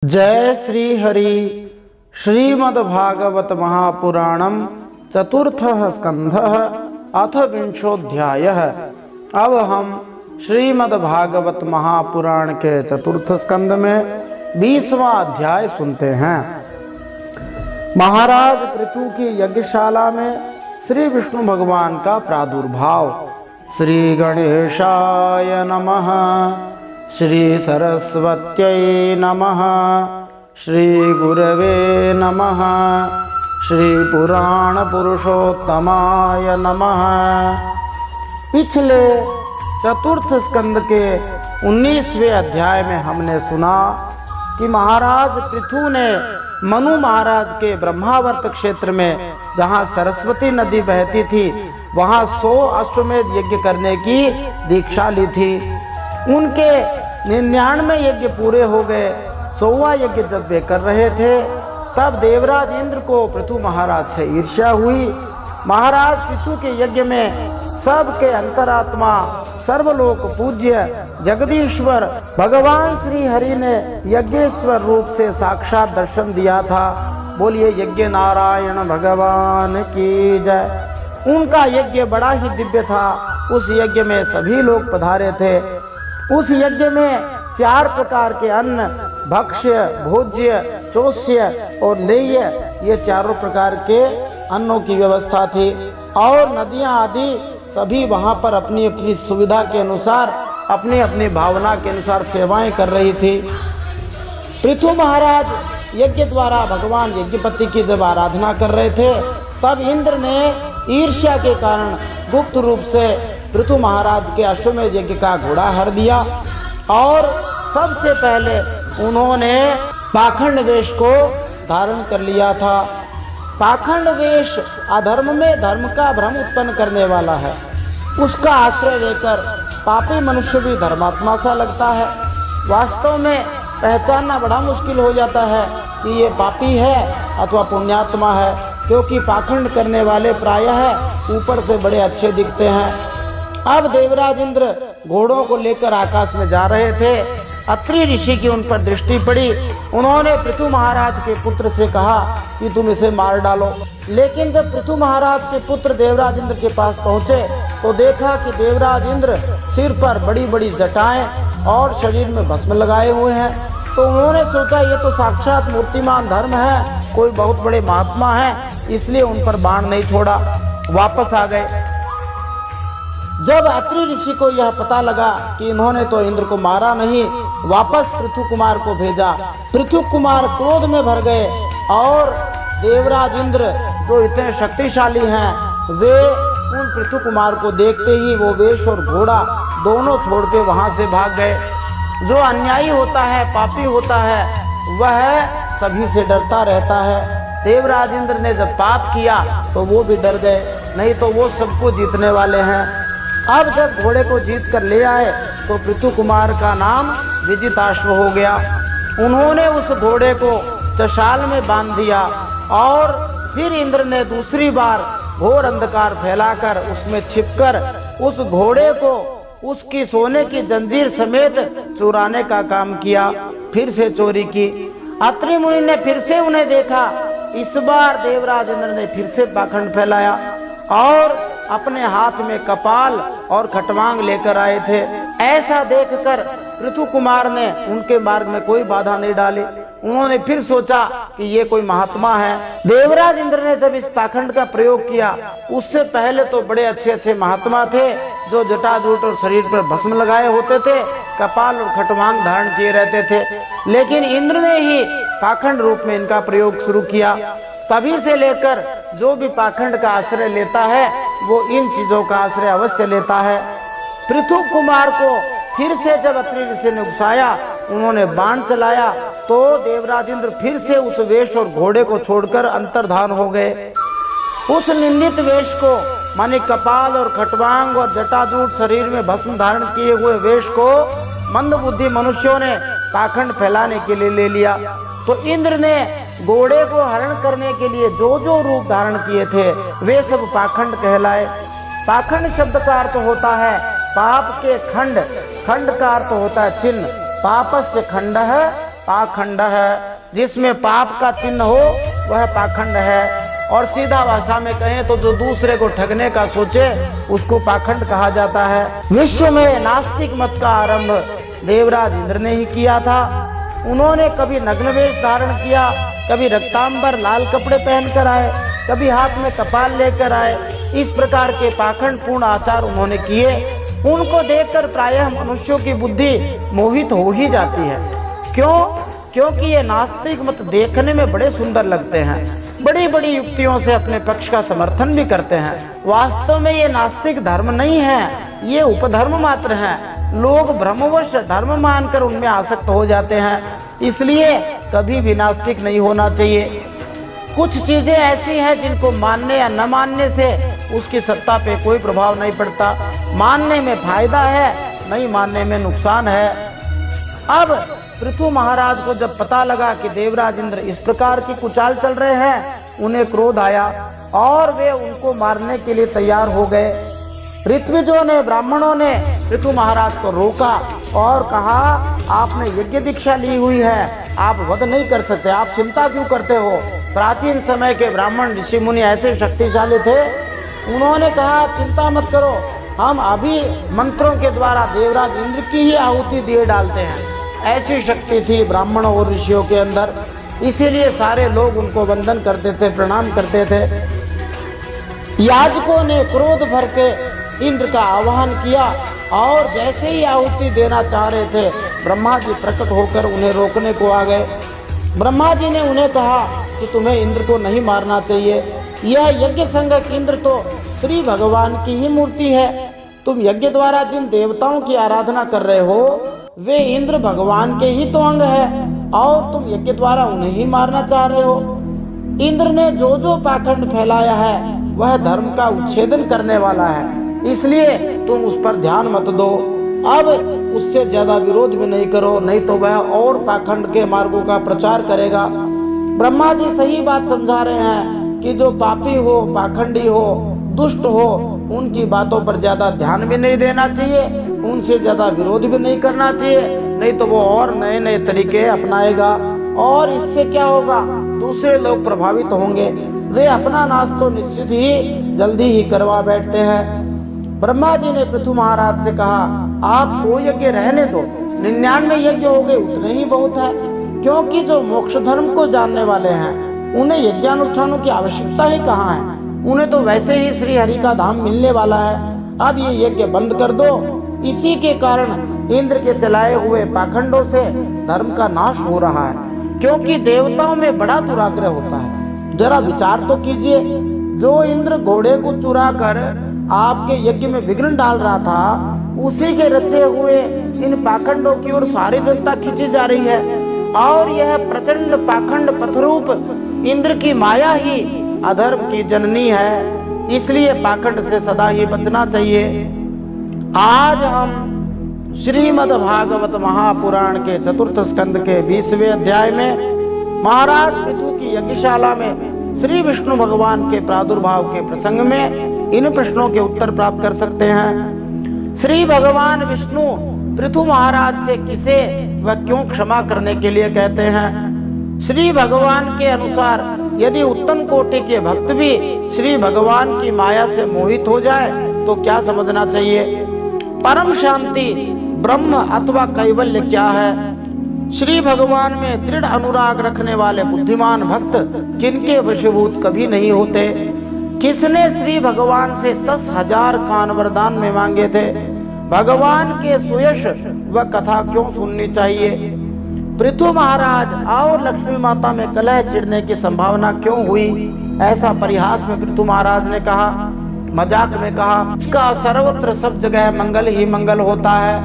जय श्री हरि। श्रीमद्भागवत महापुराणम चतुर्थः स्कंधः अथ विंशोऽध्यायः। अब हम श्रीमद्भागवत महापुराण के चतुर्थ स्कंद में 20वां अध्याय सुनते हैं। महाराज पृथु की यज्ञशाला में श्री विष्णु भगवान का प्रादुर्भाव। श्री गणेशाय नमः। श्री सरस्वत्यै नमः। श्री गुरवे नमः। श्री पुराण पुरुषोत्तमाय नमः। पिछले चतुर्थ स्कंद के 19वें अध्याय में हमने सुना कि महाराज पृथु ने मनु महाराज के ब्रह्मावर्त क्षेत्र में जहाँ सरस्वती नदी बहती थी वहाँ 100 अश्वमेध यज्ञ करने की दीक्षा ली थी। उनके 99 यज्ञ पूरे हो गए। 100वां यज्ञ जब वे कर रहे थे तब देवराज इंद्र को पृथु महाराज से ईर्ष्या हुई। महाराज पृथु के यज्ञ में सबके अंतरात्मा सर्वलोक पूज्य जगदीश्वर भगवान श्री हरि ने यज्ञेश्वर रूप से साक्षात दर्शन दिया था। बोलिए यज्ञ नारायण भगवान की जय। उनका यज्ञ बड़ा ही दिव्य था। उस यज्ञ में सभी लोग पधारे थे। उस यज्ञ में 4 प्रकार के अन्न, भक्ष्य, भोज्य, चोष्य और लेह्य, ये चारों प्रकार के अन्नों की व्यवस्था थी। और नदियां आदि सभी वहां पर अपनी अपनी सुविधा के अनुसार अपनी अपनी भावना के अनुसार सेवाएं कर रही थी। पृथु महाराज यज्ञ द्वारा भगवान यज्ञपति की जब आराधना कर रहे थे तब इंद्र ने ईर्ष्या के कारण गुप्त रूप से पृथु महाराज के अश्वमेध यज्ञ का घोड़ा हर दिया और सबसे पहले उन्होंने पाखंड वेश को धारण कर लिया था। पाखंड वेश अधर्म में धर्म का भ्रम उत्पन्न करने वाला है। उसका आश्रय लेकर पापी मनुष्य भी धर्मात्मा सा लगता है। वास्तव में पहचानना बड़ा मुश्किल हो जाता है कि ये पापी है अथवा पुण्यात्मा है, क्योंकि पाखंड करने वाले प्रायः ऊपर से बड़े अच्छे दिखते हैं। अब देवराज इंद्र घोड़ों को लेकर आकाश में जा रहे थे। अत्रि ऋषि की उन पर दृष्टि पड़ी। उन्होंने पृथु महाराज के पुत्र से कहा कि तुम इसे मार डालो। लेकिन जब पृथु महाराज के पुत्र देवराज इंद्र के पास पहुंचे तो देखा कि देवराज इंद्र सिर पर बड़ी बड़ी जटाएं और शरीर में भस्म लगाए हुए हैं। तो उन्होंने सोचा ये तो साक्षात मूर्तिमान धर्म है, कोई बहुत बड़े महात्मा है, इसलिए उन पर बाण नहीं छोड़ा, वापस आ गए। जब अत्रि ऋषि को यह पता लगा कि इन्होंने तो इंद्र को मारा नहीं, वापस पृथु कुमार को भेजा। पृथु कुमार क्रोध में भर गए और देवराज इंद्र जो इतने शक्तिशाली हैं वे उन पृथु कुमार को देखते ही वो वेश और घोड़ा दोनों छोड़ के वहां से भाग गए। जो अन्यायी होता है, पापी होता है, वह सभी से डरता रहता है। देवराज इंद्र ने जब पाप किया तो वो भी डर गए, नहीं तो वो सबको जीतने वाले हैं। अब जब घोड़े को जीत कर ले आए तो पृथु कुमार का नाम विजिताश्व हो गया। उन्होंने उस घोड़े को चशाल में बांध दिया और फिर इंद्र ने दूसरी बार घोर अंधकार फैलाकर उसमें छिपकर उस घोड़े को उसकी सोने की जंजीर समेत चुराने का काम किया। फिर से चोरी की। अत्रि मुनि ने फिर से उन्हें देखा। इस बार देवराज इंद्र ने फिर से पाखंड फैलाया और अपने हाथ में कपाल और खटवांग लेकर आए थे। ऐसा देखकर पृथु कुमार ने उनके मार्ग में कोई बाधा नहीं डाली। उन्होंने फिर सोचा कि ये कोई महात्मा है। देवराज इंद्र ने जब इस पाखंड का प्रयोग किया उससे पहले तो बड़े अच्छे अच्छे महात्मा थे जो जटाजूट और शरीर पर भस्म लगाए होते थे, कपाल और खटवांग धारण किए रहते थे। लेकिन इंद्र ने ही पाखंड रूप में इनका प्रयोग शुरू किया। तभी से लेकर जो भी पाखंड का आश्रय लेता है वो इन चीजों का आश्रय अवश्य लेता है। पृथु कुमार को फिर से जब अत्रि ऋषि ने उकसाया, उन्होंने बाण चलाया तो देवराज इंद्र फिर से उस वेश और घोड़े को छोड़कर अंतर्धान हो गए। उस निंदित वेश को माने कपाल और खटवांग और जटाजूट शरीर में भस्म धारण किए हुए वेश को मंदबुद्धि मनुष्यों ने पाखंड फैलाने के लिए ले लिया। तो इंद्र ने घोड़े को हरण करने के लिए जो जो रूप धारण किए थे वे सब पाखंड कहलाए। पाखंड शब्द का अर्थ होता है पाप के खंड, खंड का अर्थ होता है चिन्ह। पापस्य खंड है पाखंड है। जिसमें पाप का चिन्ह हो वह पाखंड है। और सीधा भाषा में कहें तो जो दूसरे को ठगने का सोचे उसको पाखंड कहा जाता है। विश्व में नास्तिक मत का आरंभ देवराज इंद्र ने ही किया था। उन्होंने कभी नग्न वेश धारण किया, कभी रक्तांबर लाल कपड़े पहनकर आए, कभी हाथ में कपाल लेकर आए। इस प्रकार के पाखंड पूर्ण आचार उन्होंने किए। उनको देखकर प्रायः मनुष्यों की बुद्धि मोहित हो ही जाती है। क्यों? क्योंकि ये नास्तिक मत देखने में बड़े सुंदर लगते हैं, बड़ी बड़ी युक्तियों से अपने पक्ष का समर्थन भी करते हैं। वास्तव में ये नास्तिक धर्म नहीं है, ये उपधर्म मात्र हैं। लोग भ्रमवश धर्म मानकर उनमें आसक्त हो जाते हैं। इसलिए कभी भी नास्तिक नहीं होना चाहिए। कुछ चीजें ऐसी हैं जिनको मानने या न मानने से उसकी सत्ता पे कोई प्रभाव नहीं पड़ता। मानने में फायदा है, नहीं मानने में नुकसान है। अब पृथु महाराज को जब पता लगा कि देवराज इंद्र इस प्रकार की कुचाल चल रहे हैं, उन्हें क्रोध आया और वे उनको मारने के लिए तैयार हो गए। ऋत्विजों ने, ब्राह्मणों ने पृथु महाराज को रोका और कहा, आपने यज्ञ दीक्षा ली हुई है, आप वध नहीं कर सकते, आप चिंता क्यों करते हो? प्राचीन समय के ब्राह्मण ऋषि मुनि ऐसे शक्तिशाली थे, उन्होंने कहा चिंता मत करो, हम अभी मंत्रों के द्वारा देवराज इंद्र की ही आहुति दिए डालते हैं। ऐसी शक्ति थी ब्राह्मणों और ऋषियों के अंदर, इसीलिए सारे लोग उनको वंदन करते थे, प्रणाम करते थे। याजकों ने क्रोध भर के इंद्र का आह्वान किया और जैसे ही आहुति देना चाह रहे थे, ब्रह्मा जी प्रकट होकर उन्हें रोकने को आ गए। ब्रह्मा जी ने उन्हें कहा कि तुम्हें इंद्र को नहीं मारना चाहिए। यह यज्ञ संगक इंद्र तो श्री भगवान की ही मूर्ति है। तुम यज्ञ द्वारा जिन देवताओं की आराधना कर रहे हो वे इंद्र भगवान के ही तो अंग है और तुम यज्ञ द्वारा उन्हें ही मारना चाह रहे हो। इंद्र ने जो जो पाखंड फैलाया है वह धर्म का उच्छेदन करने वाला है, इसलिए तुम उस पर ध्यान मत दो। अब उससे ज्यादा विरोध भी नहीं करो, नहीं तो वह और पाखंड के मार्गों का प्रचार करेगा। ब्रह्मा जी सही बात समझा रहे हैं कि जो पापी हो, पाखंडी हो, दुष्ट हो, उनकी बातों पर ज्यादा ध्यान भी नहीं देना चाहिए, उनसे ज्यादा विरोध भी नहीं करना चाहिए, नहीं तो वो और नए नए तरीके अपनाएगा और इससे क्या होगा, दूसरे लोग प्रभावित होंगे। वे अपना नाश तो निश्चित ही जल्दी ही करवा बैठते हैं। ब्रह्मा जी ने पृथु महाराज से कहा, आप 100 यज्ञ रहने दो, 99 यज्ञ हो गए उतने ही बहुत है, क्योंकि जो मोक्ष धर्म को जानने वाले हैं उन्हें यज्ञानुष्ठानों की आवश्यकता ही कहाँ है। उन्हें तो वैसे ही श्री हरि का धाम मिलने वाला है। अब ये यज्ञ बंद कर दो। इसी के कारण इंद्र के चलाए हुए पाखंडों से धर्म का नाश हो रहा है, क्योंकि देवताओं में बड़ा दुराग्रह होता है। जरा विचार तो कीजिए, जो इंद्र घोड़े को चुरा कर आपके यज्ञ में विघ्न डाल रहा था, उसी के रचे हुए इन पाखंडों की ओर सारी जनता खींची जा रही है। और यह प्रचंड पाखंड पथरूप इंद्र की माया ही अधर्म की जननी है, इसलिए पाखंड से सदा ही बचना चाहिए। आज हम श्रीमद् भागवत महापुराण के चतुर्थ स्कंद के 20वें अध्याय में महाराज पृथु की यज्ञशाला में श्री विष्णु भगवान के प्रादुर्भाव के प्रसंग में इन प्रश्नों के उत्तर प्राप्त कर सकते हैं। श्री भगवान विष्णु पृथु महाराज से किसे व क्यों क्षमा करने के लिए कहते हैं? श्री भगवान के अनुसार यदि उत्तम कोटि के भक्त भी श्री भगवान की माया से मोहित हो जाए तो क्या समझना चाहिए? परम शांति ब्रह्म अथवा कैवल्य क्या है? श्री भगवान में दृढ़ अनुराग रखने वाले बुद्धिमान भक्त किनके वशीभूत कभी नहीं होते? किसने श्री भगवान से 10,000 कान वरदान में मांगे थे? भगवान के सुयश व कथा क्यों सुननी चाहिए? पृथु महाराज और लक्ष्मी माता में कलह छिड़ने की संभावना क्यों हुई? ऐसा परिहास में पृथु महाराज ने कहा, मजाक में कहा, इसका सर्वत्र सब जगह मंगल ही मंगल होता है।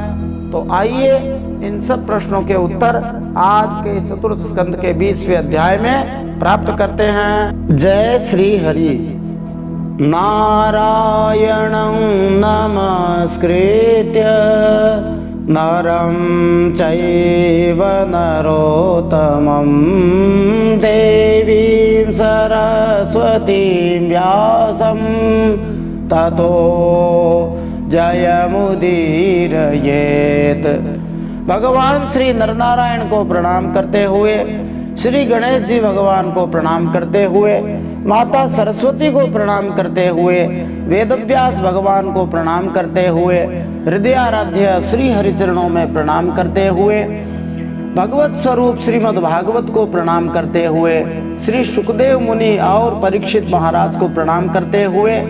तो आइए इन सब प्रश्नों के उत्तर आज के चतुर्थ स्कंद के 20वें अध्याय में प्राप्त करते हैं। जय श्री हरि। नारायणं नमस्कृत्य नरं चैव नरोत्तमं देवीं सरस्वतीं व्यासं ततो जयमुदीरयेत्। भगवान श्री नरनारायण को प्रणाम करते हुए, श्री गणेश जी भगवान को प्रणाम करते हुए, माता सरस्वती को प्रणाम करते हुए, वेदव्यास भगवान को प्रणाम करते हुए, हृदयाराध्य श्री हरिचरणों में प्रणाम करते हुए, भगवत स्वरूप श्रीमद् भागवत को प्रणाम करते हुए, श्री सुखदेव मुनि और परीक्षित महाराज को प्रणाम करते हुए,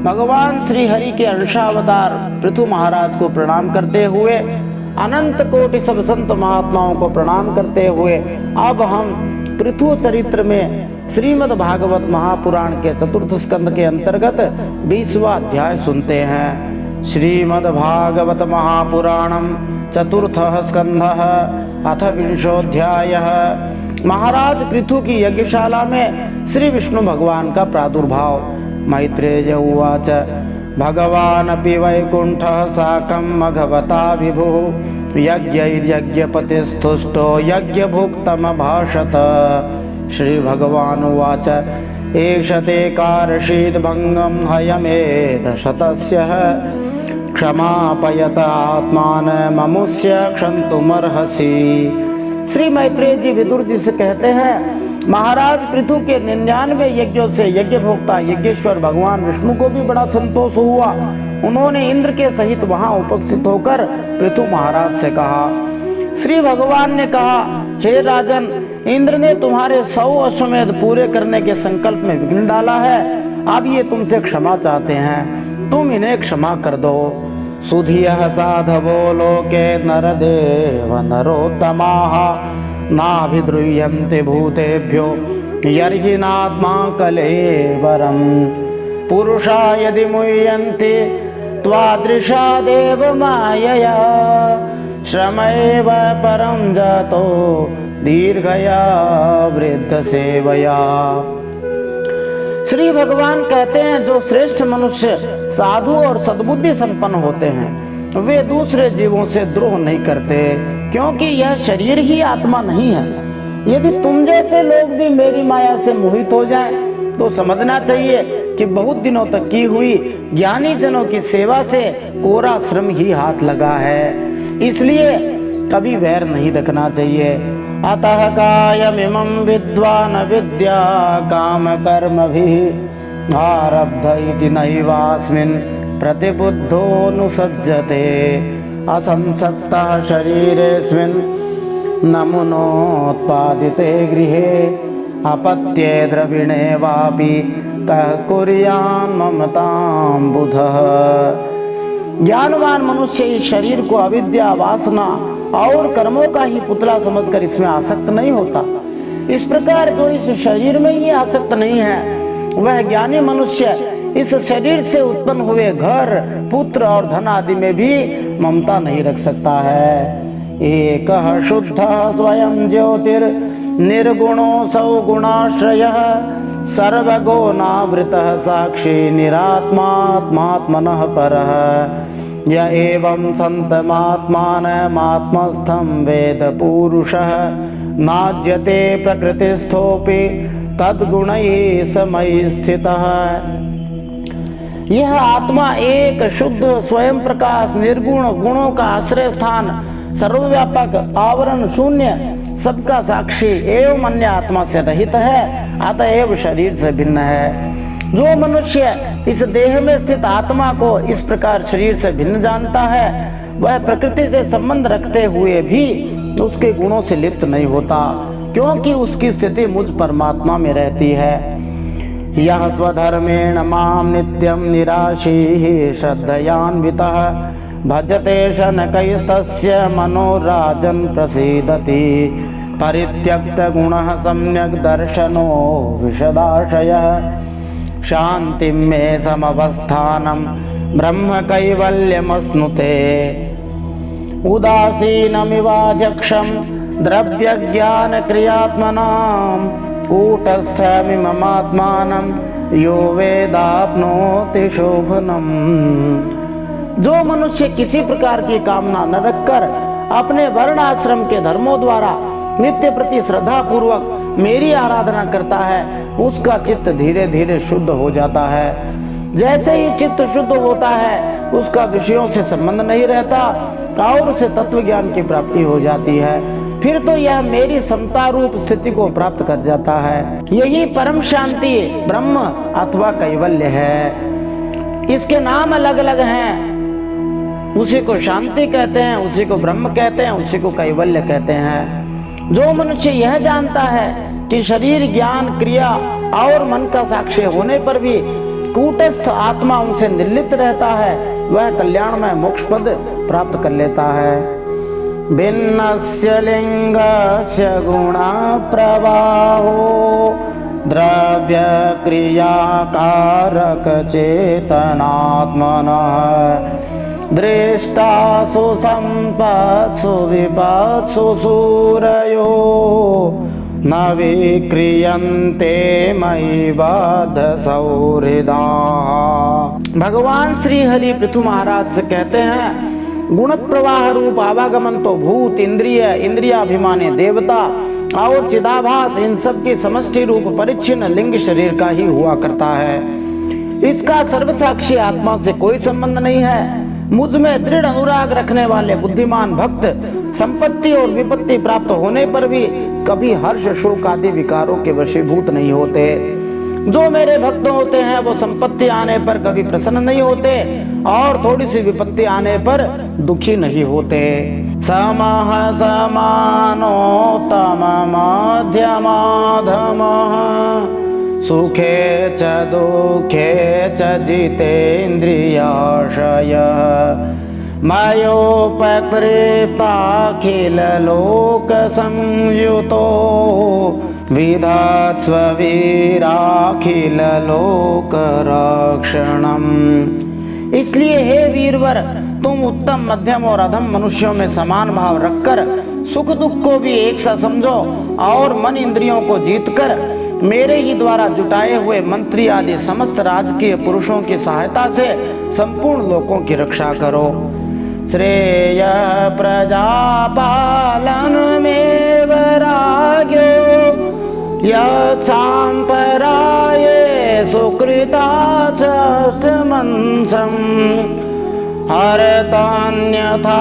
भगवान श्री हरि के अंशावतार पृथु महाराज को प्रणाम करते हुए, अनंत कोटि सब संत महात्माओं को प्रणाम करते हुए अब हम पृथु चरित्र में श्रीमद् भागवत महापुराण के चतुर्थ स्कंद के अंतर्गत 20वां अध्याय सुनते हैं। श्रीमद् भागवत महापुराणम चतुर्थ स्कंध अथ विंशोऽध्याय। महाराज पृथु की यज्ञशाला में श्री विष्णु भगवान का प्रादुर्भाव। मैत्रेय उवाच भगवानपि वैकुंठः साकं भगवता विभुः यज्ञैर्यज्ञपतिस्तुष्टो यज्ञभुक्तमभाषत। श्री भगवान उवाच एष ते कारशीद्भङ्गं हयमेधशतस्य क्षमापयत आत्मानममुष्य क्षन्तुमर्हसि। श्री मैत्रेय जी विदुर जी से कहते हैं, महाराज पृथु के 99 यज्ञों से यज्ञ भोक्ता यज्ञेश्वर भगवान विष्णु को भी बड़ा संतोष हुआ। उन्होंने इंद्र के सहित वहां उपस्थित होकर पृथु महाराज से कहा। श्री भगवान ने कहा, हे राजन, इंद्र ने तुम्हारे 100 अश्वमेध पूरे करने के संकल्प में विघ्न डाला है। अब ये तुमसे क्षमा चाहते हैं, तुम इन्हें क्षमा कर दो। सुधियः साधवो लोके नरदेव नरोत्तमाः नाभिद्रुह्यन्ते भूतेभ्यो यर्हिनात्मा कलेवरम् पुरुषा यदि मुह्यन्ति त्वादृशा देव मायया श्रमैव परं जातो दीर्घया वृद्ध सेवया। श्री भगवान कहते हैं, जो श्रेष्ठ मनुष्य साधु और सद्बुद्धि संपन्न होते हैं वे दूसरे जीवों से द्रोह नहीं करते, क्योंकि यह शरीर ही आत्मा नहीं है। यदि तुम जैसे लोग भी मेरी माया से मोहित हो जाएं, तो समझना चाहिए कि बहुत दिनों तक की हुई ज्ञानी जनों की सेवा से कोरा श्रम ही हाथ लगा है, इसलिए कभी वैर नहीं रखना चाहिए। अतः कायमिमं विद्वान् विद्या काम कर्मभिः आरब्ध इति नैवास्मिन् प्रतिबुद्धोऽनुसज्जते असंसक्तः शरीरेऽस्मिन् नमुनोत्पादिते गृहे अपत्ये द्रविणे वापि कः कुर्यान् ममतां बुधः। ज्ञानवान मनुष्य इस शरीर को अविद्या, वासना और कर्मों का ही पुतला समझकर इसमें आसक्त नहीं होता। इस प्रकार जो इस शरीर में ही आसक्त नहीं है, वह ज्ञानी मनुष्य इस शरीर से उत्पन्न हुए घर, पुत्र और धन आदि में भी ममता नहीं रख सकता है। एकः शुद्धः स्वयं ज्योतिर निर्गुणो सौगुणाश्रयः सर्वगुणावृतः साक्षी निरात्मात्मात्मनः परः य एवं सन्तमात्मानमात्मस्थं वेद पुरुषः नाज्यते प्रकृतिस्थोऽपि तद्गुणैः समयि स्थितः। यह आत्मा एक शुद्ध स्वयं प्रकाश, निर्गुण, गुणों का आश्रय स्थान, सर्वव्यापक, आवरण शून्य, सबका साक्षी एवं अन्य आत्मा से रहित है, अतएव शरीर से भिन्न है। जो मनुष्य इस देह में स्थित आत्मा को इस प्रकार शरीर से भिन्न जानता है, वह प्रकृति से संबंध रखते हुए भी उसके गुणों से लिप्त नहीं होता, क्योंकि उसकी स्थिति मुझ परमात्मा में रहती है। यह स्वधर्मेण माम नित्यं निराशीः श्रद्धयान्वितः भजते शनकैस्तस्य मनोराजन् प्रसीदति परित्यक्त गुणः सम्यक् दर्शनो विशदाशयः शान्तिं मे समवस्थानं ब्रह्म कैवल्यमश्नुते उदासीनमिवाध्यक्षं द्रव्यज्ञान क्रियात्मनां कूटस्थमिममात्मानं यो वेदाप्नोति शोभनम्। जो मनुष्य किसी प्रकार की कामना न रखकर अपने वर्ण आश्रम के धर्मों द्वारा नित्य प्रति श्रद्धा पूर्वक मेरी आराधना करता है, उसका चित्त धीरे धीरे शुद्ध हो जाता है। जैसे ही चित्त शुद्ध होता है उसका विषयों से संबंध नहीं रहता और उसे तत्व ज्ञान की प्राप्ति हो जाती है। फिर तो यह मेरी समता रूप स्थिति को प्राप्त कर जाता है। यही परम शांति ब्रह्म अथवा कैवल्य है। इसके नाम अलग अलग हैं। उसी को शांति कहते हैं, उसी को ब्रह्म कहते हैं, उसी को कैवल्य कहते हैं। जो मनुष्य यह जानता है कि शरीर, ज्ञान, क्रिया और मन का साक्ष्य होने पर भी कूटस्थ आत्मा उनसे निर्लिप्त रहता है, वह कल्याणमय मोक्ष पद प्राप्त कर लेता है। भिन्नस्य लिंगस्य गुणा प्रवाहो द्रव्य क्रिया कारक चेतनात्मनः दृष्टासु संपत्सु विपत्सु सूरयो न विक्रियन्ते मयि बद्ध सौहृदा। भगवान श्री हरि पृथु महाराज से कहते हैं, गुण प्रवाह रूप आवागमन तो भूत, इंद्रिय, इंद्रियाभिमानी देवता और चिदाभास इन सब की समष्टि रूप परिच्छिन्न लिंग शरीर का ही हुआ करता है। इसका सर्वसाक्षी आत्मा से कोई संबंध नहीं है। मुझ में दृढ़ अनुराग रखने वाले बुद्धिमान भक्त संपत्ति और विपत्ति प्राप्त होने पर भी कभी हर्ष, शोक आदि विकारों के वशीभूत नहीं होते। जो मेरे भक्त होते हैं वो संपत्ति आने पर कभी प्रसन्न नहीं होते और थोड़ी सी विपत्ति आने पर दुखी नहीं होते। समः समानोत्तम मध्यमाधमः सुखे च दुखे च जितेन्द्रियाशयः मयोपकृताखिललोकसंयुतो विधात्स्ववीराखिललोकरक्षणम्। इसलिए हे वीरवर, तुम उत्तम, मध्यम और अधम मनुष्यों में समान भाव रखकर सुख दुख को भी एक सा समझो और मन इंद्रियों को जीतकर मेरे ही द्वारा जुटाए हुए मंत्री आदि समस्त राजकीय पुरुषों की सहायता से संपूर्ण लोकों की रक्षा करो। श्रेय प्रजापालनमेव राज्ञो यत्साम्पराये सुकृताचष्टमंसम् हरतान्यथा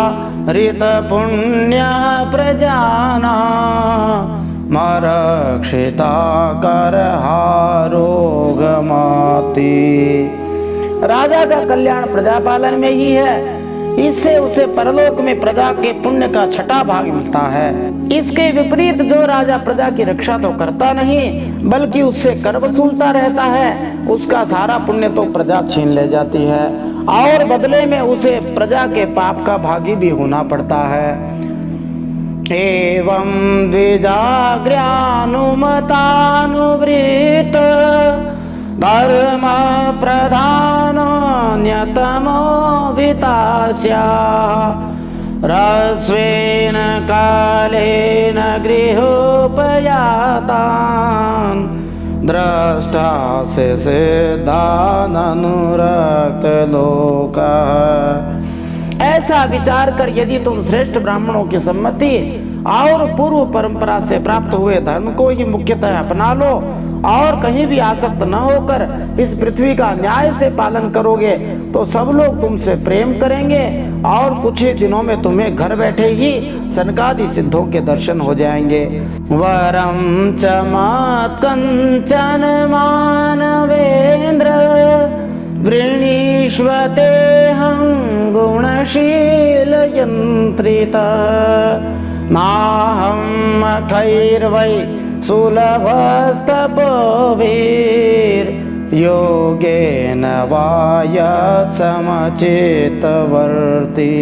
ऋतपुण्यः प्रजानां मरक्षिता करहारोगमाति। राजा का कल्याण प्रजापालन में ही है। इससे उसे परलोक में प्रजा के पुण्य का छठा भाग मिलता है। इसके विपरीत जो राजा प्रजा की रक्षा तो करता नहीं बल्कि उससे कर वसूलता रहता है, उसका सारा पुण्य तो प्रजा छीन ले जाती है और बदले में उसे प्रजा के पाप का भागी भी होना पड़ता है। एवं द्विजाग्र्यानुमतानुवृत्त धर्म प्रधानोऽन्यतमो वितास्या ह्रस्वेन कालेन गृहोपयातान् द्रष्टासि सिद्धाननुरक्तलोकः। ऐसा विचार कर यदि तुम श्रेष्ठ ब्राह्मणों की सम्मति और पूर्व परंपरा से प्राप्त हुए धर्म को ही मुख्यतः अपना लो और कहीं भी आसक्त न होकर इस पृथ्वी का न्याय से पालन करोगे तो सब लोग तुमसे प्रेम करेंगे और कुछ ही दिनों में तुम्हें घर बैठे ही सनकादि सिद्धों के दर्शन हो जाएंगे। वरम च मत्कंचन मानवेंद्र वृणीष्वतेऽहं गुणशील यंत्रिता नाहं मखैर्वै सुलभस्तपोभिर्योगेन वा यत्समचित्तवर्ती।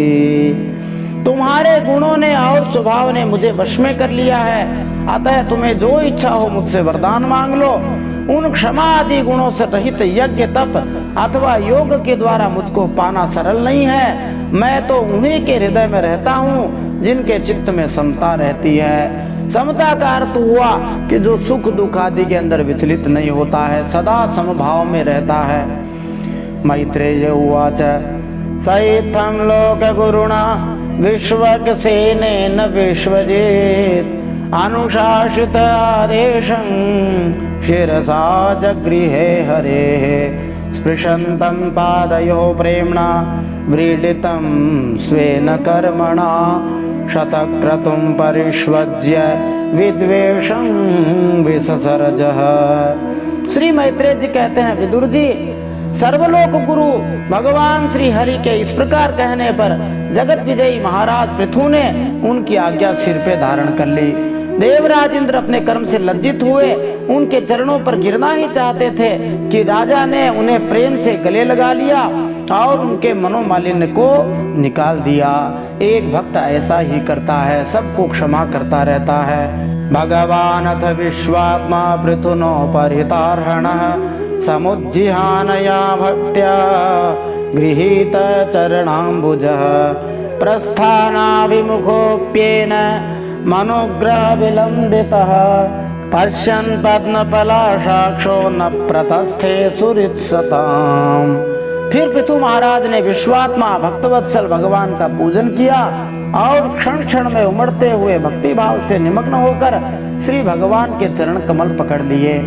तुम्हारे गुणों ने और स्वभाव ने मुझे वश में कर लिया है, अतः तुम्हें जो इच्छा हो मुझसे वरदान मांग लो। उन क्षमा आदि गुणों से रहित यज्ञ, तप अथवा योग के द्वारा मुझको पाना सरल नहीं है। मैं तो उन्हीं के हृदय में रहता हूँ जिनके चित्त में समता रहती है। समता का अर्थ हुआ कि जो सुख दुख आदि के अंदर विचलित नहीं होता है, सदा समभाव में रहता है। मैत्रेय उवाच सैत्थं लोकगुरुणा विश्वक्सेनेन विश्वजित् अनुशासित आदेशं शिरसा जगृहे हरेः स्पृशन्तं पादयो प्रेम्णा व्रीडितं स्वेन कर्मणा शतक्रतुं परिष्वज्य विद्वेषं विससर्जः। श्री मैत्रेय जी कहते हैं, विदुर जी, सर्वलोक गुरु भगवान श्री हरि के इस प्रकार कहने पर जगत विजयी महाराज पृथु ने उनकी आज्ञा सिर पे धारण कर ली। देवराज इंद्र अपने कर्म से लज्जित हुए, उनके चरणों पर गिरना ही चाहते थे कि राजा ने उन्हें प्रेम से गले लगा लिया और उनके मनोमालिन्य को निकाल दिया। एक भक्त ऐसा ही करता है, सबको क्षमा करता रहता है। भगवान अथ विश्वात्मा पृथुनो परितार्हणः समुज्जिहानया भक्त्या गृहीत चरणाम्बुजः प्रस्थानाभिमुखोऽप्येन मनोग्रह विलंबितः पश्यन् पद्मपलाशाक्षो न प्रतस्थे सुहृत्सताम्। फिर पृथु महाराज ने विश्वात्मा भक्तवत्सल भगवान का पूजन किया और क्षण क्षण में उमड़ते हुए भक्ति भाव से निमग्न होकर श्री भगवान के चरण कमल पकड़ लिए।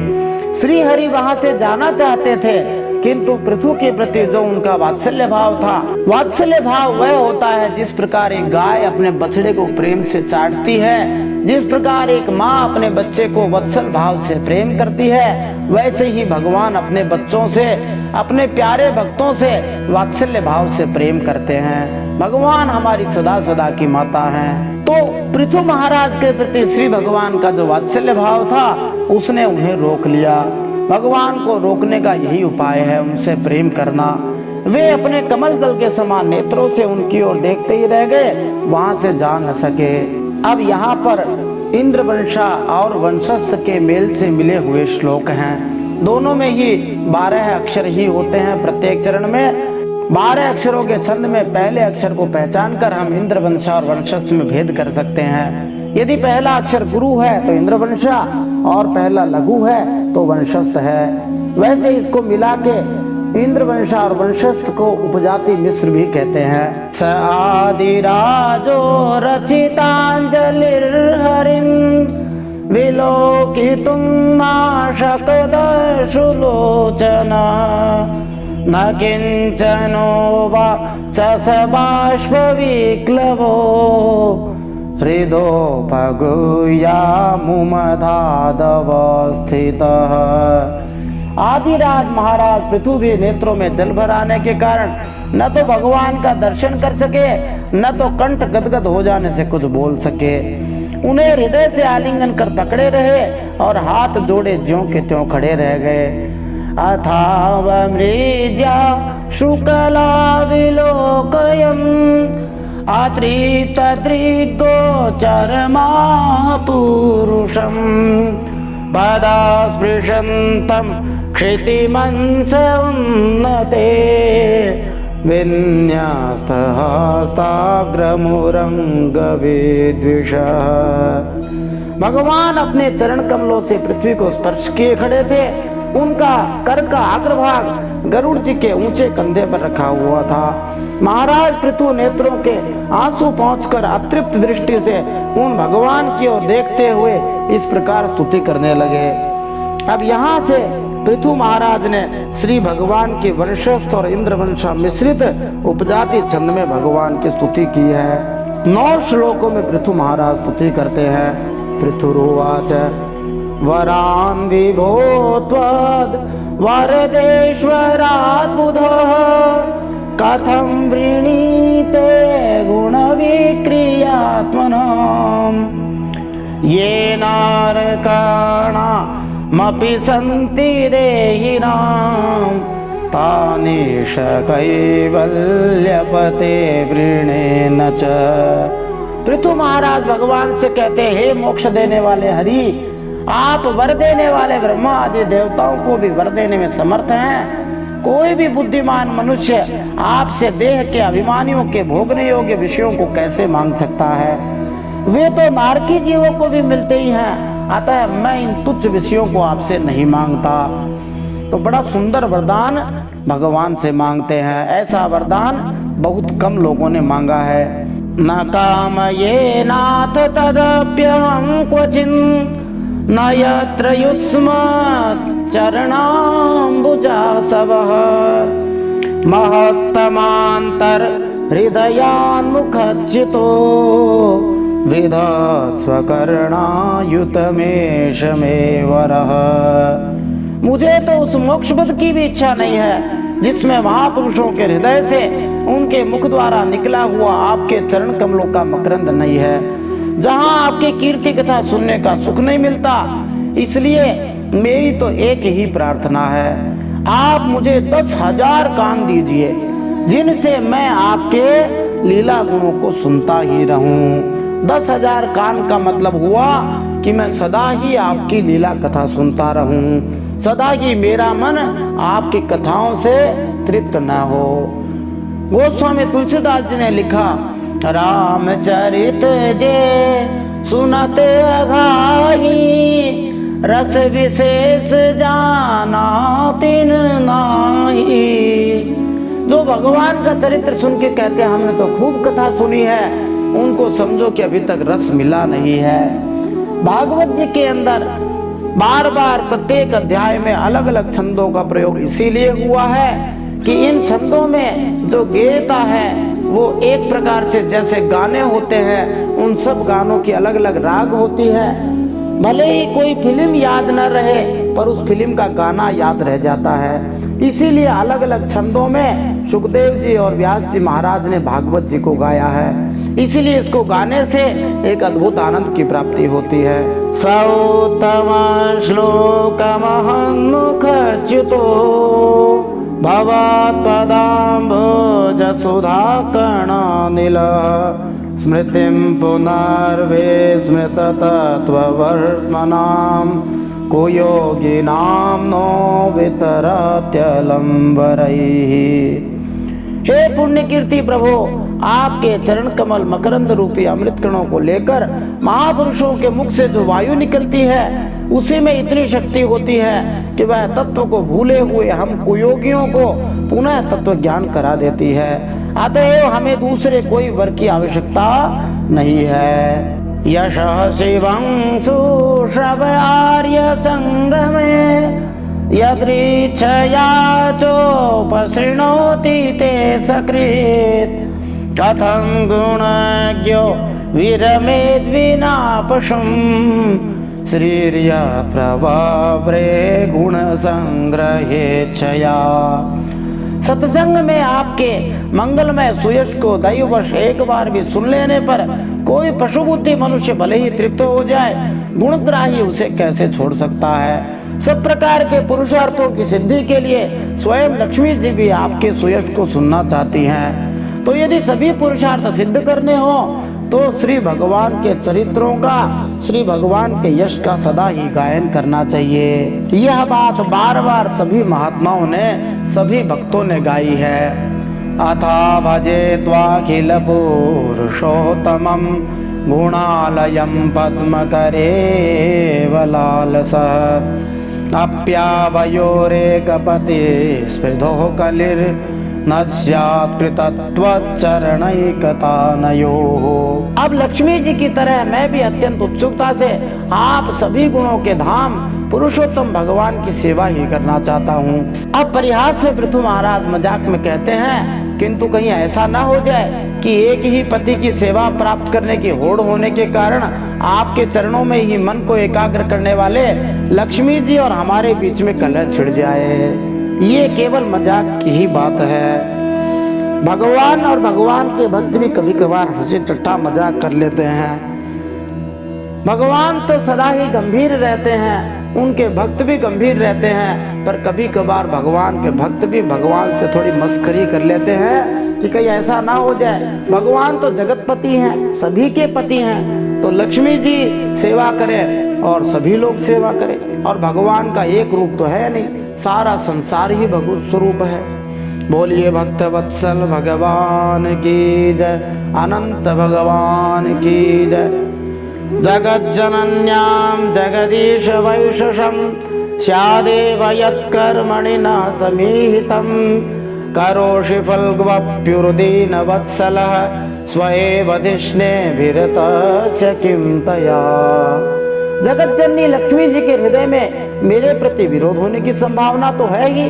श्री हरि वहां से जाना चाहते थे, किंतु पृथु के प्रति जो उनका वात्सल्य भाव था, वात्सल्य भाव वह होता है जिस प्रकार एक गाय अपने बछड़े को प्रेम से चाटती है, जिस प्रकार एक माँ अपने बच्चे को वत्सल भाव से प्रेम करती है, वैसे ही भगवान अपने बच्चों से, अपने प्यारे भक्तों से वात्सल्य भाव से प्रेम करते हैं। भगवान हमारी सदा सदा की माता हैं। तो पृथु महाराज के प्रति श्री भगवान का जो वात्सल्य भाव था, उसने उन्हें रोक लिया। भगवान को रोकने का यही उपाय है, उनसे प्रेम करना। वे अपने कमल दल के समान नेत्रों से उनकी ओर देखते ही रह गए, वहां से जा न सके। अब यहाँ पर इंद्रवंशा और वंशस्थ के मेल से मिले हुए श्लोक हैं। दोनों में ही 12 अक्षर ही होते हैं। प्रत्येक चरण में 12 अक्षरों के छंद में पहले अक्षर को पहचान कर हम इंद्रवंशा और वंशस्थ में भेद कर सकते हैं। यदि पहला अक्षर गुरु है तो इंद्रवंशा और पहला लघु है तो वंशस्थ है। वैसे इसको मिला के इंद्रवंशा और वंशस्थ को उपजाति मिश्र भी कहते हैं। स आदिराजो रचितांजलिर्हरिं विलोकितुं नाशकदशु लोचना न किंचनो वा च स बाष्पविक्लवो हृदोपगुह्यामुमधादवस्थितः। आदिराज महाराज पृथु भी नेत्रों में जल भर आने के कारण न तो भगवान का दर्शन कर सके, न तो कंठ गदगद हो जाने से कुछ बोल सके। उन्हें हृदय से आलिंगन कर पकड़े रहे और हाथ जोड़े ज्यों के त्यों खड़े रह गए। अथावमृज्या शुक्ला विलोकयन् अत्रितदृग्गोचरमापुरुषम् पदास्पृशन्तं क्षितिमंस उन्नते विन्यास्तहस्ताग्रमुरंगविद्विषः। भगवान अपने चरण कमलों से पृथ्वी को स्पर्श किए खड़े थे। उनका कर का अग्रभाग गरुड़ जी के ऊंचे कंधे पर रखा हुआ था। महाराज पृथु नेत्रों के आंसू पहुंचकर अतृप्त दृष्टि से उन भगवान की ओर देखते हुए इस प्रकार स्तुति करने लगे। अब यहाँ से पृथु महाराज ने श्री भगवान के वंशस्थ और इंद्रवंशा मिश्रित उपजाति छंद में भगवान की स्तुति की है। 9 श्लोकों में पृथु महाराज स्तुति करते हैं। पृथुरुवाच वरान् विभो त्वद् वरदेश्वराद्बुधः कथं वृणीते गुणविक्रियात्मनाम् येनार्काणामपि सन्ति देहिनां तानीश कैवल्यपते वृणेन च। पृथु महाराज भगवान से कहते, हे मोक्ष देने वाले हरि, आप वर देने वाले ब्रह्मा आदि देवताओं को भी वर देने में समर्थ हैं। कोई भी बुद्धिमान मनुष्य आपसे देह के अभिमानियों के भोगने योग्य विषयों को कैसे मांग सकता है? वे तो नारकी जीवों को भी मिलते ही हैं, अतः मैं इन तुच्छ विषयों को आपसे नहीं मांगता। तो बड़ा सुंदर वरदान भगवान से मांगते हैं। ऐसा वरदान बहुत कम लोगों ने मांगा है। न कामये नाथ तदप्यहं क्वचिन् न यत्र युष्मत् चरणाम्बुजासवः महत्तमान्तर हृदयान्मुखच्युतो विधत् स्वकर्णायुतमेष मे वरः। मुझे तो उस मोक्ष पद की भी इच्छा नहीं है जिसमें महापुरुषों के हृदय से उनके मुख द्वारा निकला हुआ आपके चरण कमलों का मकरंद नहीं है, जहां आपकी कीर्ति कथा सुनने का सुख नहीं मिलता। इसलिए मेरी तो एक ही प्रार्थना है, आप मुझे 10,000 कान दीजिए जिनसे मैं आपके लीला गुणों को सुनता ही रहूं। 10,000 कान का मतलब हुआ कि मैं सदा ही आपकी लीला कथा सुनता रहूं, सदा ही मेरा मन आपकी कथाओं से तृप्त न हो। गोस्वामी तुलसीदास जी ने लिखा, रामचरित जे सुनत अघाई रस विशेष जाना तिन नाही। जो भगवान का चरित्र सुन के कहते हैं हमने तो खूब कथा सुनी है, उनको समझो कि अभी तक रस मिला नहीं है। भागवत जी के अंदर बार बार प्रत्येक अध्याय में अलग अलग छंदों का प्रयोग इसीलिए हुआ है कि इन छंदों में जो गेयता है वो एक प्रकार से जैसे गाने होते हैं, उन सब गानों की अलग अलग राग होती है। भले ही कोई फिल्म याद न रहे पर उस फिल्म का गाना याद रह जाता है। इसीलिए अलग अलग छंदों में सुखदेव जी और व्यास जी महाराज ने भागवत जी को गाया है। इसीलिए इसको गाने से एक अद्भुत आनंद की प्राप्ति होती है। सौतम श्लोकमहं मुखच्युतो भवत्पदाम्भोज सुधाकर्णानिल स्मृतिं पुनर्विस्मृततत्त्ववर्त्मनां को योगिनां नो वितरत्यलं वरैः। हे पुण्य कीर्ति प्रभु, आपके चरण कमल मकरंद रूपी अमृत कणों को लेकर महापुरुषों के मुख से जो वायु निकलती है उसी में इतनी शक्ति होती है कि वह तत्व को भूले हुए हम कुयोगियों को पुनः तत्व ज्ञान करा देती है। अतएव हमें दूसरे कोई वर की आवश्यकता नहीं है। यशः शिवं सुश्रवयार्य संगमे यदृच्छया चोपसृणोति ते सकृत् कथं गुणज्ञो विरमेद्विना पशुं श्रीर्या प्रवाव्रे गुण संग्रहेच्छया। सत्संग में आपके मंगलमय सुयश को दैववश एक बार भी सुन लेने पर कोई पशु बुद्धि मनुष्य भले ही तृप्त हो जाए, गुणग्राही उसे कैसे छोड़ सकता है। सब प्रकार के पुरुषार्थों की सिद्धि के लिए स्वयं लक्ष्मी जी भी आपके सुयश को सुनना चाहती हैं। तो यदि सभी पुरुषार्थ सिद्ध करने हो तो श्री भगवान के चरित्रों का, श्री भगवान के यश का सदा ही गायन करना चाहिए। यह बात बार बार सभी महात्माओं ने, सभी भक्तों ने गाई है। अथा भजे त्वाखिल पुरुषोत्तमं गुणालयं पद्मकरेवलालसः अप्यावयोरेकपति स्पृधो कलिर् न स्यात्कृतत्वच्चरणैकतानयोः। अब लक्ष्मी जी की तरह मैं भी अत्यंत उत्सुकता से आप सभी गुणों के धाम पुरुषोत्तम भगवान की सेवा ही करना चाहता हूँ। अब परिहास में पृथु महाराज मजाक में कहते हैं, किंतु कहीं ऐसा ना हो जाए कि एक ही पति की सेवा प्राप्त करने की होड़ होने के कारण आपके चरणों में ही मन को एकाग्र करने वाले लक्ष्मी जी और हमारे बीच में कलह छिड़ जाए। ये केवल मजाक की ही बात है। भगवान और भगवान के भक्त भी कभी कभार हंसी ठट्ठा मजाक कर लेते हैं। भगवान तो सदा ही गंभीर रहते हैं, उनके भक्त भी गंभीर रहते हैं, पर कभी कभार भगवान के भक्त भी भगवान से थोड़ी मस्करी कर लेते हैं कि कहीं ऐसा ना हो जाए। भगवान तो जगतपति हैं, सभी के पति हैं, तो लक्ष्मी जी सेवा करें और सभी लोग सेवा करें। और भगवान का एक रूप तो है नहीं, सारा संसार ही भगवत स्वरूप है। बोलिए भक्त वत्सल भगवान की जय, अनंत भगवान की जय। जगत जनन्यां जगदीश वैशसं स्यादेव यत्कर्मणि न समीहितं करोषि फल्गुवप्युर्दीन वत्सलः स्वएव धिष्णे भिरतस्य किं तया। जगत जननी लक्ष्मी जी के हृदय में मेरे प्रति विरोध होने की संभावना तो है ही,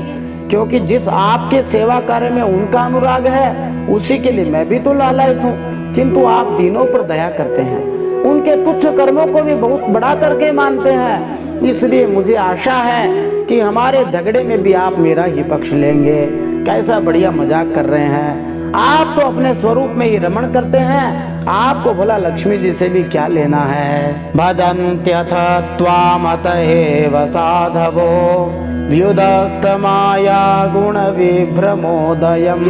क्योंकि जिस आपके सेवा कार्य में उनका अनुराग है उसी के लिए मैं भी तो लालायित हूँ। किंतु आप तीनों पर दया करते हैं, उनके तुच्छ कर्मों को भी बहुत बड़ा करके मानते हैं। इसलिए मुझे आशा है कि हमारे झगड़े में भी आप मेरा ही पक्ष लेंगे। कैसा बढ़िया मजाक कर रहे हैं आप, तो अपने स्वरूप में ही रमण करते हैं, आपको भला लक्ष्मी जी से भी क्या लेना है। भजन्त्यथ त्वामतएव साधवो व्युदस्तमाया गुण विभ्रमोदयम्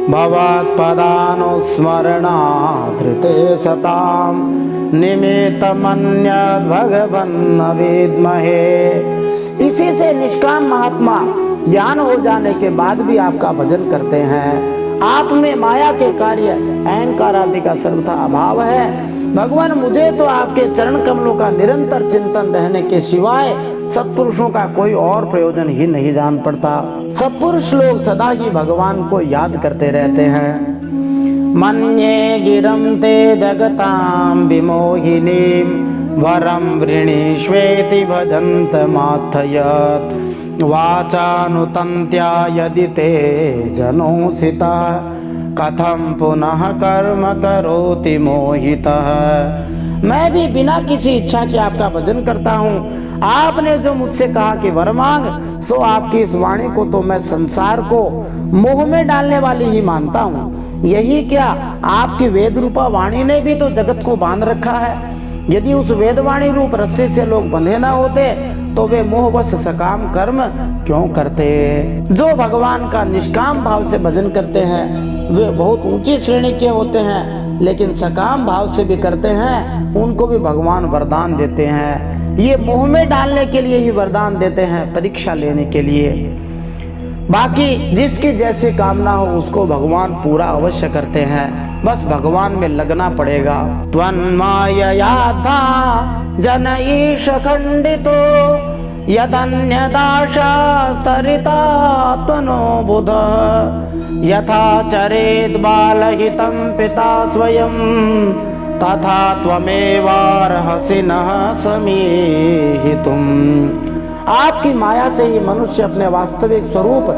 भवत्पदानुस्मरणाधृते सतां निमित्तमन्यद् भगवन्न विद्महे। इसी से निष्काम महात्मा ज्ञान हो जाने के बाद भी आपका भजन करते हैं। आप में माया के कार्य अहंकार आदि का सर्वथा अभाव है। भगवान, मुझे तो आपके चरण कमलों का निरंतर चिंतन रहने के सिवाय सत्पुरुषों का कोई और प्रयोजन ही नहीं जान पड़ता। सत्पुरुष लोग सदा ही भगवान को याद करते रहते हैं। मन्ये गिरं ते जगतां विमोहिनीं वरं वृणीष्वेति भजन्तमाथयत् वाचानुतन्त्या यदि ते जनोसिता कथं पुनः कर्म करोति मोहितः। मैं भी बिना किसी इच्छा के आपका भजन करता हूँ। आपने जो मुझसे कहा कि वर मांग, सो आपकी इस वाणी को तो मैं संसार को मोह में डालने वाली ही मानता हूँ। यही क्या, आपकी वेद रूपा वाणी ने भी तो जगत को बांध रखा है। यदि उस वेदवाणी रूप रस्सी से लोग बंधे न होते तो वे मोहवश सकाम कर्म क्यों करते। जो भगवान का निष्काम भाव से भजन करते हैं वे बहुत ऊंची श्रेणी के होते हैं, लेकिन सकाम भाव से भी करते हैं उनको भी भगवान वरदान देते हैं। ये मोह में डालने के लिए ही वरदान देते हैं, परीक्षा लेने के लिए। बाकी जिसकी जैसी कामना हो उसको भगवान पूरा अवश्य करते हैं, बस भगवान में लगना पड़ेगा। त्वन्मायया जनईश खंडितो यदन्यदाशास्तरिता त्वनो बुध यथा चरेद बालहितं पिता स्वयं तथा त्वमेवार्हसि नः समीहितुम्। आपकी माया से ही मनुष्य अपने वास्तविक स्वरूप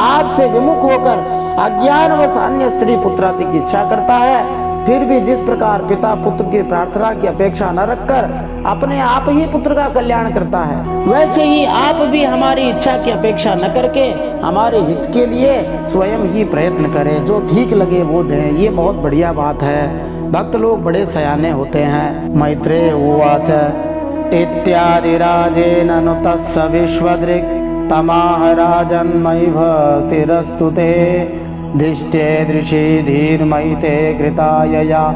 आपसे विमुख होकर अज्ञानवश अन्य स्त्री पुत्रादि की इच्छा करता है। फिर भी जिस प्रकार पिता पुत्र की प्रार्थना की अपेक्षा न रखकर अपने आप ही पुत्र का कल्याण करता है, वैसे ही आप भी हमारी इच्छा की अपेक्षा न करके हमारे हित के लिए स्वयं ही प्रयत्न करें। जो ठीक लगे वो दें, ये बहुत बढ़िया बात है। भक्त लोग बड़े सयाने होते हैं। मैत्रेय उवाच इत्यादि राजेन नुतस्स विश्वदृक् तमाह राजन् मयि भक्तिरस्तु ते धिष्ठे दृशि धीर्मयि ते कृतायया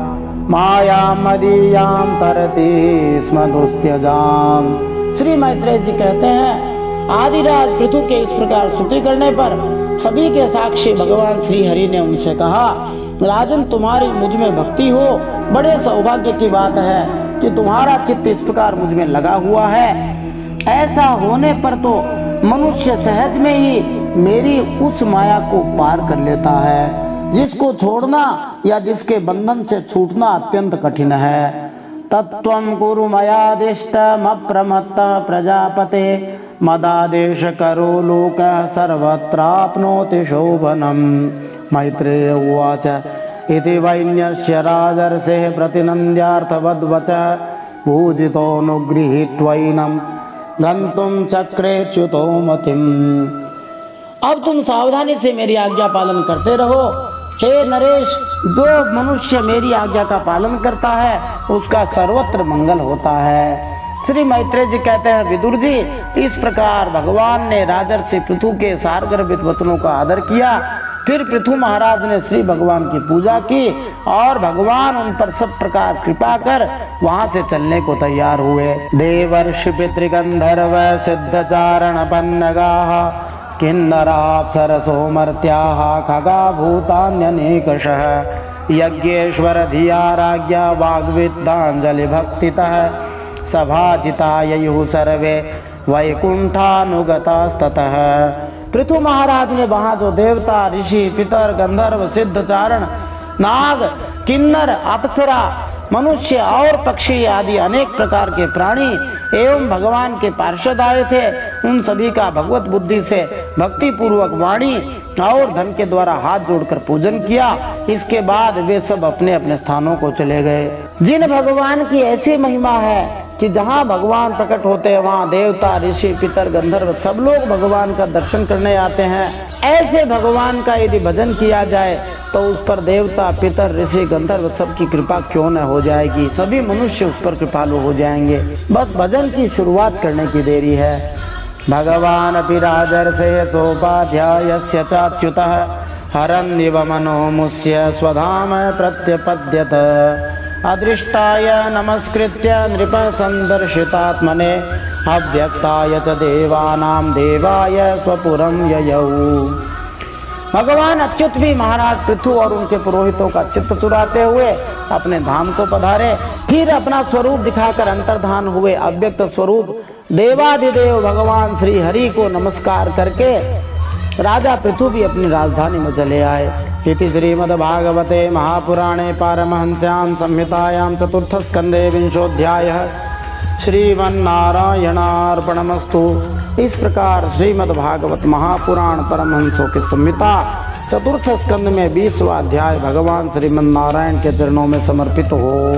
मायां मदीयां तरति स्म दुस्त्यजाम्। श्री मैत्रेय जी कहते हैं, आदिराज पृथु के इस प्रकार स्तुति करने पर सभी के साक्षी भगवान श्री हरि ने उनसे कहा, राजन तुम्हारी मुझ में भक्ति हो, बड़े सौभाग्य की बात है कि तुम्हारा चित्त इस प्रकार मुझ में लगा हुआ है। ऐसा होने पर तो मनुष्य सहज में ही मेरी उस माया को पार कर लेता है जिसको छोड़ना या जिसके बंधन से छूटना अत्यंत कठिन है। तत्त्वं कुरु मयादिष्टमप्रमत्त प्रजापते मदादेश करो लोक सर्वत्राप्नोति शोभनम्। मैत्रेय उवाच इति वैन्यस्य राजर्षेः प्रतिनन्द्यार्थवद्वच पूजितोऽनुगृहीत्वैनं गन्तुं चक्रेच्युतो मतिम्। अब तुम सावधानी से मेरी आज्ञा पालन करते रहो। हे नरेश, जो मनुष्य मेरी आज्ञा का पालन करता है उसका सर्वत्र मंगल होता है। श्री मैत्रेय जी कहते हैं, विदुर जी, इस प्रकार भगवान ने राजर्षि पृथु के सारगर्भित वचनों का आदर किया। फिर पृथु महाराज ने श्री भगवान की पूजा की और भगवान उन पर सब प्रकार कृपा कर वहां से चलने को तैयार हुए। देवर्षि पितृगंधर्व सिद्धचारण पन्नगाः किन्नराप्सरसो मर्त्याः खगा भूतान्यनेकशः यज्ञेश्वर धिया राज्ञा वाग्विद्धांजलि भक्तितः सभाजिता ययुः सर्वे वैकुंठानुगतास्ततः। पृथु महाराज ने वहां जो देवता, ऋषि, पितर, गंधर्व, सिद्ध, चारण, नाग, किन्नर, अप्सरा मनुष्य और पक्षी आदि अनेक प्रकार के प्राणी एवं भगवान के पार्षद आए थे। उन सभी का भगवत बुद्धि से भक्ति पूर्वक वाणी और धन के द्वारा हाथ जोड़कर पूजन किया। इसके बाद वे सब अपने अपने स्थानों को चले गए। जिन भगवान की ऐसी महिमा है कि जहाँ भगवान प्रकट होते हैं वहाँ देवता, ऋषि, पितर, गंधर्व सब लोग भगवान का दर्शन करने आते हैं। ऐसे भगवान का यदि भजन किया जाए तो उस पर देवता, पितर, ऋषि, गंधर्व सबकी कृपा क्यों न हो जाएगी। सभी मनुष्य उस पर कृपालु हो जाएंगे। बस भजन की शुरुआत करने की देरी है। भगवान अपि राजर्षे सोपाध्यायस्य चाच्युतः हरन्निव मनोमुष्य स्वधाम प्रत्यपद्यत अदृष्टाय नमस्कृत्य नृप संदर्शितात्मने अव्यक्ताय च देवानां देवाय स्वपुरं ययौ। भगवान अच्युत भी महाराज पृथु और उनके पुरोहितों का चित्त चुराते हुए अपने धाम को पधारे। फिर अपना स्वरूप दिखाकर अंतर्धान हुए। अव्यक्त स्वरूप देवाधिदेव भगवान श्री हरि को नमस्कार करके राजा पृथु भी अपनी राजधानी में चले आए। इति श्रीमद्भागवते महापुराणे पारमहंस्यां संहितायां चतुर्थस्कन्धे विंशोऽध्यायः श्रीमन्नारायणार्पणमस्तु। इस प्रकार श्रीमद्भागवत महापुराण परमहंसों की संहिता चतुर्थ स्कंद में 20वां अध्याय भगवान श्रीमन्नारायण के चरणों में समर्पित हो।